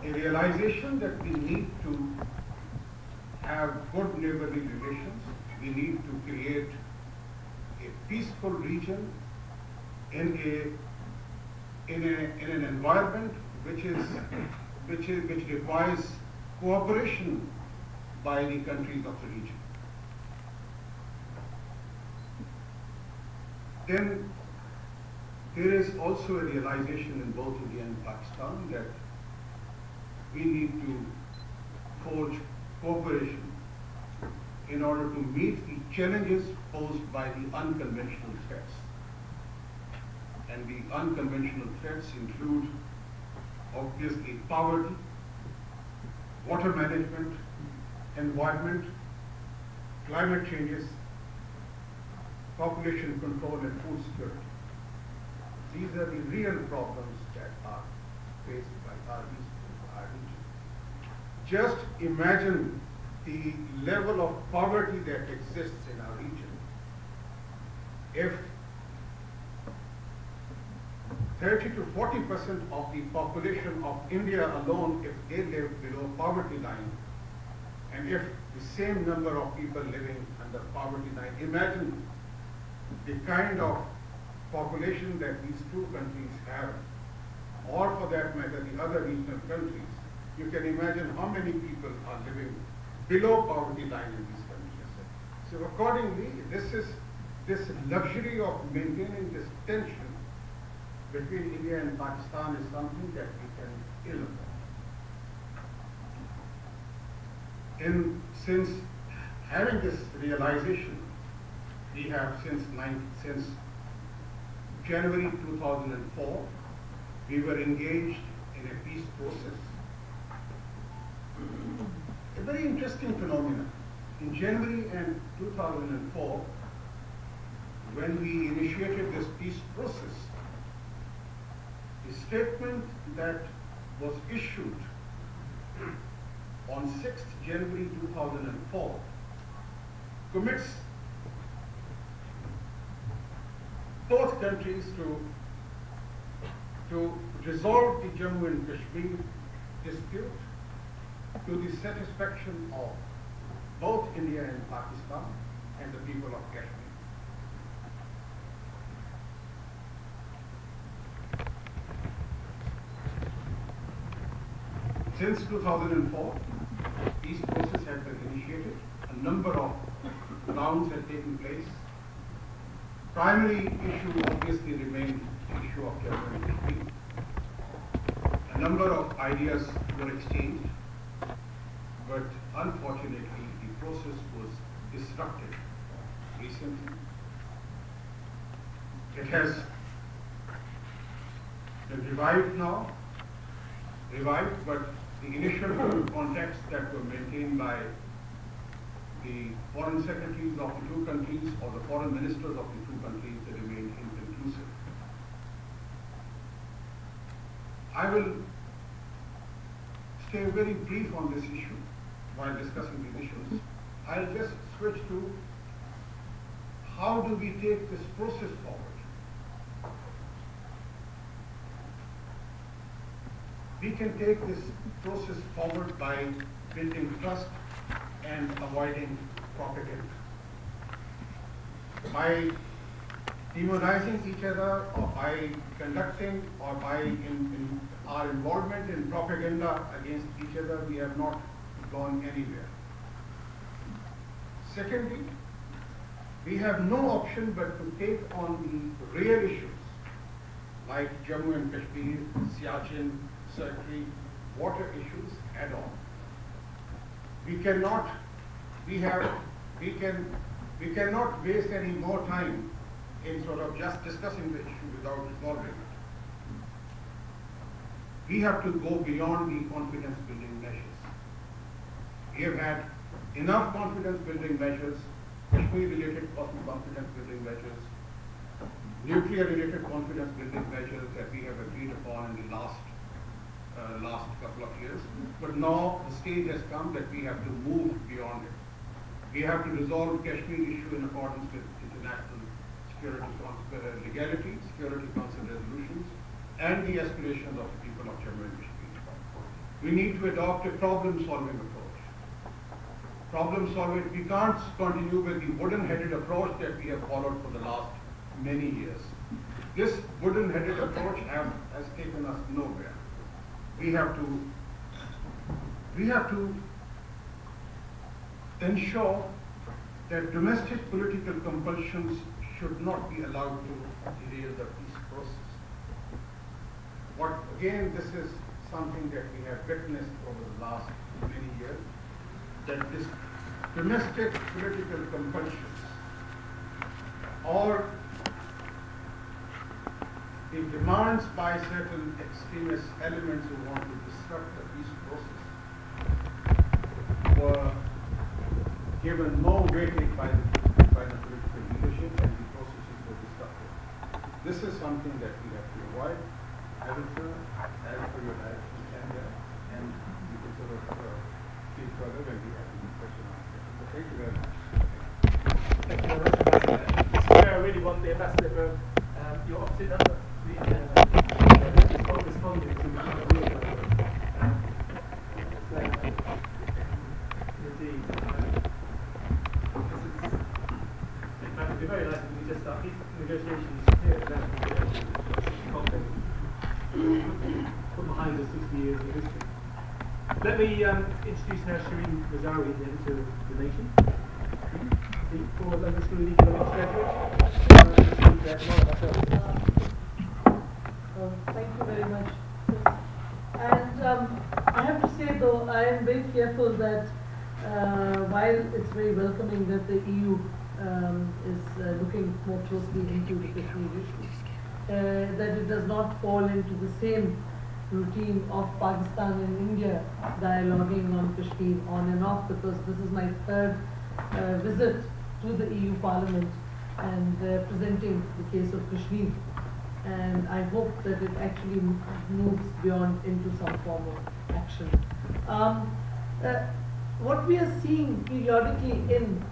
a realization that we need to have good neighborly relations. We need to create a peaceful region in an environment which requires cooperation by the countries of the region. Then there is also a realization in both India and Pakistan that we need to forge cooperation in order to meet the challenges posed by the unconventional threats. And the unconventional threats include obviously poverty, water management, environment, climate changes, population control and food security. These are the real problems that are faced by our region. Just imagine the level of poverty that exists in our region. If 30 to 40% of the population of India alone, if they live below poverty line, and if the same number of people living under poverty line, imagine the kind of population that these two countries have, or for that matter the other regional countries. You can imagine how many people are living below poverty line in these countries. So accordingly, this luxury of maintaining this tension between India and Pakistan is something that we can ill afford. Since having this realization, we have since January 2004, we were engaged in a peace process. A very interesting phenomenon. In January and 2004, when we initiated this peace process, the statement that was issued on 6th January 2004 commits both countries to resolve the Jammu and Kashmir dispute to the satisfaction of both India and Pakistan and the people of Kashmir. Since 2004, peace process had been initiated. A number of rounds had taken place. Primary issue obviously remained the issue of Jammu and Kashmir. A number of ideas were exchanged, but unfortunately the process was disrupted recently. It has been revived now, but the initial contacts that were maintained by the foreign secretaries of the two countries or the foreign ministers of the two countries, they remained inconclusive. I will stay very brief on this issue while discussing these issues. I'll just switch to how do we take this process forward. We can take this process forward by building trust and avoiding propaganda. By demonizing each other, or by conducting, or by our involvement in propaganda against each other, we have not gone anywhere. Secondly, we have no option but to take on the real issues like Jammu and Kashmir, Siachen, Circuit, water issues head on. We cannot waste any more time in sort of just discussing the issue without resolving it. We have to go beyond the confidence building measures. We have had enough confidence building measures, Kashmir related confidence building measures, nuclear related confidence building measures that we have agreed upon in the last couple of years. But now the stage has come that we have to move beyond it. We have to resolve Kashmir issue in accordance with international security legality, Security Council resolutions, and the aspirations of the people of Jammu and Kashmir. We need to adopt a problem-solving approach. Problem-solving, we can't continue with the wooden-headed approach that we have followed for the last many years. This wooden-headed approach has taken us nowhere. We have to ensure that domestic political compulsions should not be allowed to derail the peace process. But again, this is something that we have witnessed over the last many years, that this domestic political compulsions or the demands by certain extremist elements who want to disrupt the peace process were given more weightage by the political leadership, and the processes were disrupted. This is something that we have to avoid. As for your direction, and we can sort of speak further when we have the question answer. So thank you very much. Thank you very much, Ambassador. This is where I really want the Ambassador for your opposite number. Responding to indeed. It would be very nice if we just start these negotiations here and put behind us 60 years of history. Let me introduce now Shirin Mazari then to the nation. For London School of Economics graduate. Thank you very much. And I have to say though, I am very careful that while it's very welcoming that the EU is looking more closely into the Kashmir issue, that it does not fall into the same routine of Pakistan and India dialoguing on Kashmir on and off, because this is my third visit to the EU Parliament and presenting the case of Kashmir. And I hope that it actually moves beyond into some form of action. What we are seeing periodically in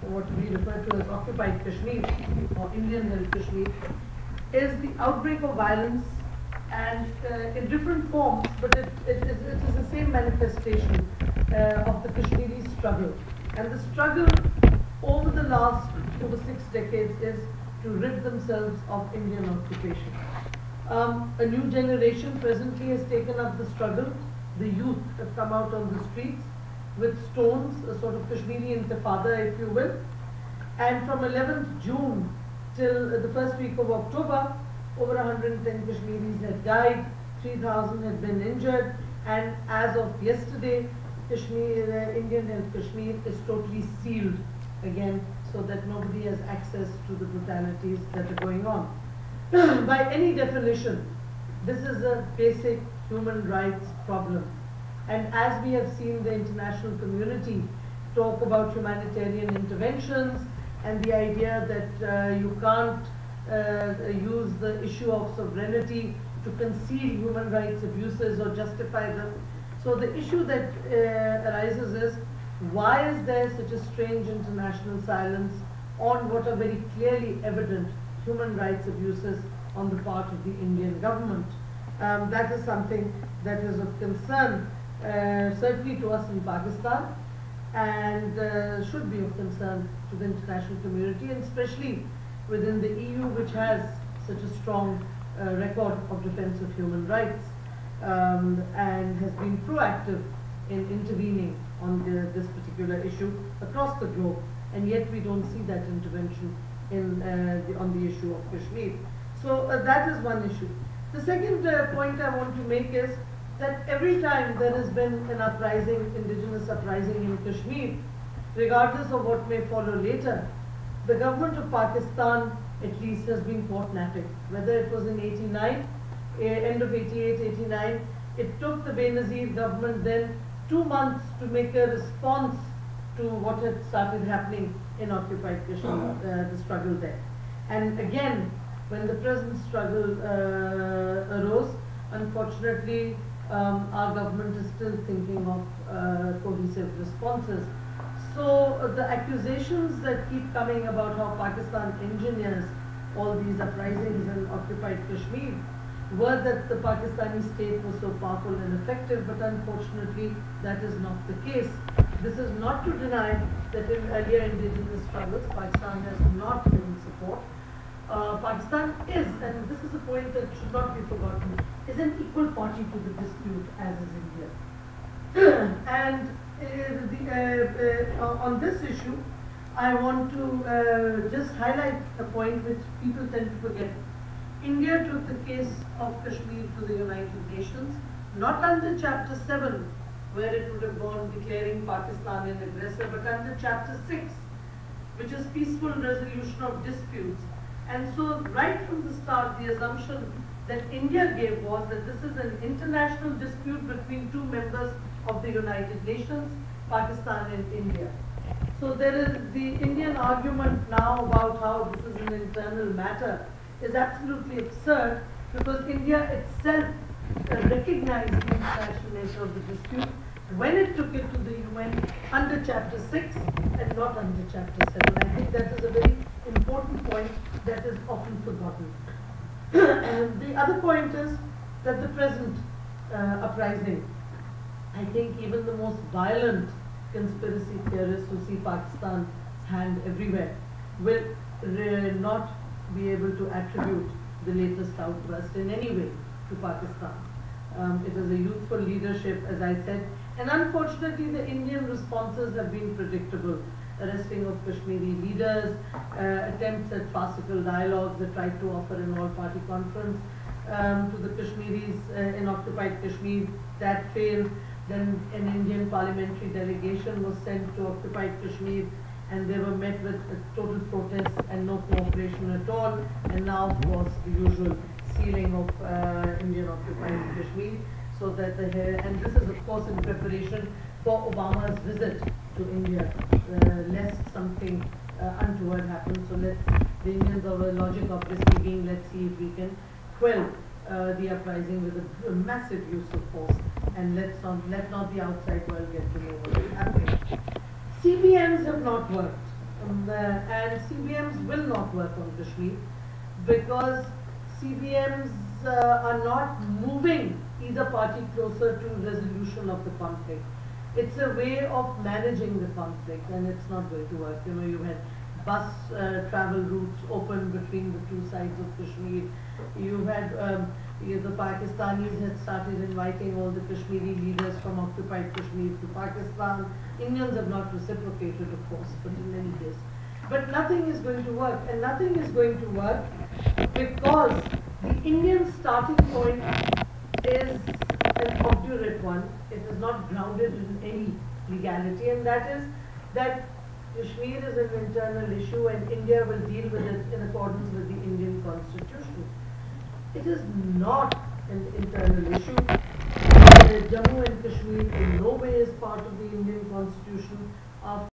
what we refer to as occupied Kashmir or Indian-held Kashmir is the outbreak of violence, and in different forms, but it is the same manifestation of the Kashmiri struggle. And the struggle over the last over 6 decades is to rid themselves of Indian occupation. A new generation presently has taken up the struggle. The youth have come out on the streets with stones, a sort of Kashmiri intifada, if you will. And from 11th June till the first week of October, over 110 Kashmiris had died, 3,000 had been injured, and as of yesterday, Indian-held Kashmir is totally sealed again, so that nobody has access to the brutalities that are going on. By any definition, this is a basic human rights problem. And as we have seen the international community talk about humanitarian interventions and the idea that you can't use the issue of sovereignty to conceal human rights abuses or justify them. So the issue that arises is, why is there such a strange international silence on what are very clearly evident human rights abuses on the part of the Indian government? That is something that is of concern, certainly to us in Pakistan, and should be of concern to the international community, and especially within the EU, which has such a strong record of defense of human rights and has been proactive in intervening on this particular issue across the globe, and yet we don't see that intervention in, on the issue of Kashmir. So that is one issue. The second point I want to make is that every time there has been an uprising, indigenous uprising in Kashmir, regardless of what may follow later, the government of Pakistan at least has been forthright. Whether it was in 89, end of 88, 89, it took the Benazir government then 2 months to make a response to what had started happening in occupied Kashmir, the struggle there. And again, when the present struggle arose, unfortunately, our government is still thinking of cohesive responses. So the accusations that keep coming about how Pakistan engineers all these uprisings in occupied Kashmir were that the Pakistani state was so powerful and effective, but unfortunately that is not the case. This is not to deny that in earlier indigenous struggles, Pakistan has not given support. Pakistan is, and this is a point that should not be forgotten, is an equal party to the dispute as is India. And on this issue, I want to just highlight a point which people tend to forget. India took the case of Kashmir to the United Nations, not under Chapter 7, where it would have gone declaring Pakistan an aggressor, but under Chapter 6, which is peaceful resolution of disputes. And so right from the start, the assumption that India gave was that this is an international dispute between two members of the United Nations, Pakistan and India. So there is the Indian argument now about how this is an internal matter is absolutely absurd, because India itself recognized the international nature of the dispute when it took it to the UN under Chapter 6 and not under Chapter 7. I think that is a very important point that is often forgotten. And the other point is that the present uprising, I think even the most violent conspiracy theorists who see Pakistan's hand everywhere will not be able to attribute the latest outburst in any way to Pakistan. It is a youthful leadership, as I said, and unfortunately the Indian responses have been predictable. Arresting of Kashmiri leaders, attempts at farcical dialogues that tried to offer an all-party conference to the Kashmiris in occupied Kashmir, that failed. Then an Indian parliamentary delegation was sent to occupied Kashmir, and they were met with total protest and no cooperation at all. And now, of course, the usual sealing of Indian occupied Kashmir. So that and this is, of course, in preparation for Obama's visit to India, lest something untoward happens. So the Indians, our logic obviously being, let's see if we can quell the uprising with a massive use of force, and let not the outside world get to know what is happening. CBMs have not worked, and CBMs will not work on Kashmir, because CBMs are not moving either party closer to resolution of the conflict. It's a way of managing the conflict, and it's not going to work. You know, you had bus travel routes open between the two sides of Kashmir. You had the Pakistanis had started inviting all the Kashmiri leaders from occupied Kashmir to Pakistan. Indians have not reciprocated, of course, but in any case. But nothing is going to work, and nothing is going to work because the Indian starting point is an obdurate one. It is not grounded in any legality, and that is that Kashmir is an internal issue and India will deal with it in accordance with the Indian constitution. It is not an internal issue. Jammu and Kashmir in no way is part of the Indian constitution.